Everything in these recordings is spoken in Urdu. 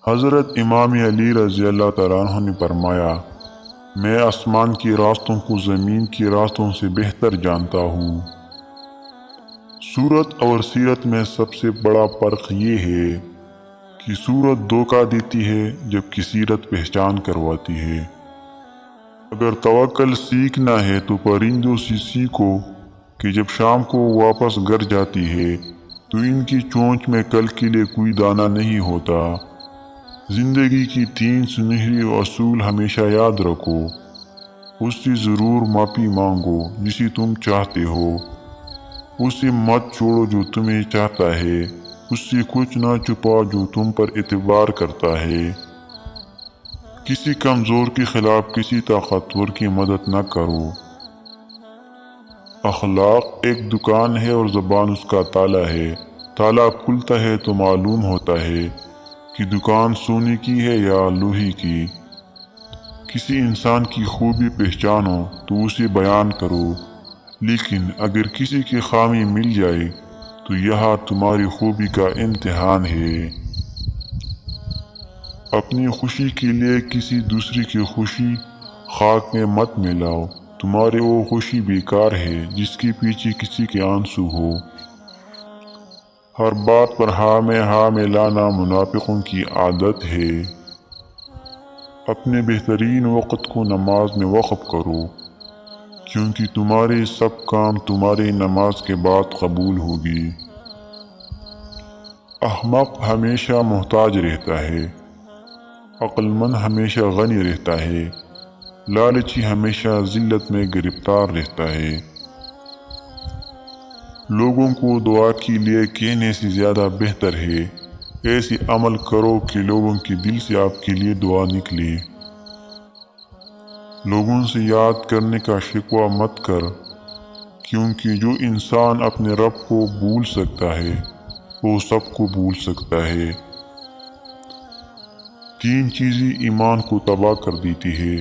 حضرت امام علی رضی اللہ تعالیٰ عنہ نے فرمایا، میں آسمان کے راستوں کو زمین کے راستوں سے بہتر جانتا ہوں۔ صورت اور سیرت میں سب سے بڑا فرق یہ ہے کہ صورت دھوکہ دیتی ہے جبکہ سیرت پہچان کرواتی ہے۔ اگر توکل سیکھنا ہے تو پرندوں سے سیکھو کہ جب شام کو واپس گھر جاتی ہے تو ان کی چونچ میں کل کے لیے کوئی دانہ نہیں ہوتا۔ زندگی کی 3 سنہری اصول ہمیشہ یاد رکھو۔ اس سے ضرور معافی مانگو جسے تم چاہتے ہو، اس سے مت چھوڑو جو تمہیں چاہتا ہے، اس سے کچھ نہ چھپاؤ جو تم پر اعتبار کرتا ہے۔ کسی کمزور کے خلاف کسی طاقتور کی مدد نہ کرو۔ اخلاق ایک دکان ہے اور زبان اس کا تالا ہے۔ تالا کھلتا ہے تو معلوم ہوتا ہے کہ دکان سونے کی ہے یا لوہے کی۔ کسی انسان کی خوبی پہچانو تو اسے بیان کرو، لیکن اگر کسی کی خامی مل جائے تو یہاں تمہاری خوبی کا امتحان ہے۔ اپنی خوشی کے لیے کسی دوسری کی خوشی خاک میں مت ملاؤ، تمہاری وہ خوشی بیکار ہے جس کے پیچھے کسی کے آنسو ہو۔ ہر بات پر ہاں میں لانا منافقوں کی عادت ہے۔ اپنے بہترین وقت کو نماز میں وقف کرو، کیونکہ تمہارے سب کام تمہاری نماز کے بعد قبول ہوگی۔ احمق ہمیشہ محتاج رہتا ہے، عقل مند ہمیشہ غنی رہتا ہے، لالچی ہمیشہ ذلت میں گرفتار رہتا ہے۔ لوگوں کو دعا کے لیے کہنے سے زیادہ بہتر ہے ایسے عمل کرو کہ لوگوں کے دل سے آپ کے لیے دعا نکلے۔ لوگوں سے یاد کرنے کا شکوہ مت کر، کیونکہ جو انسان اپنے رب کو بھول سکتا ہے وہ سب کو بھول سکتا ہے۔ 3 چیزیں ایمان کو تباہ کر دیتی ہے: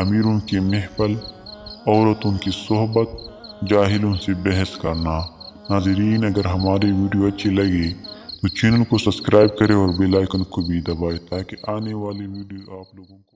امیروں کی محفل، عورتوں کی صحبت، جاہلوں سے بحث کرنا۔ ناظرین، اگر ہماری ویڈیو اچھی لگے تو چینل کو سبسکرائب کریں اور بیل آئیکن کو بھی دبائیں تاکہ آنے والی ویڈیو آپ لوگوں کو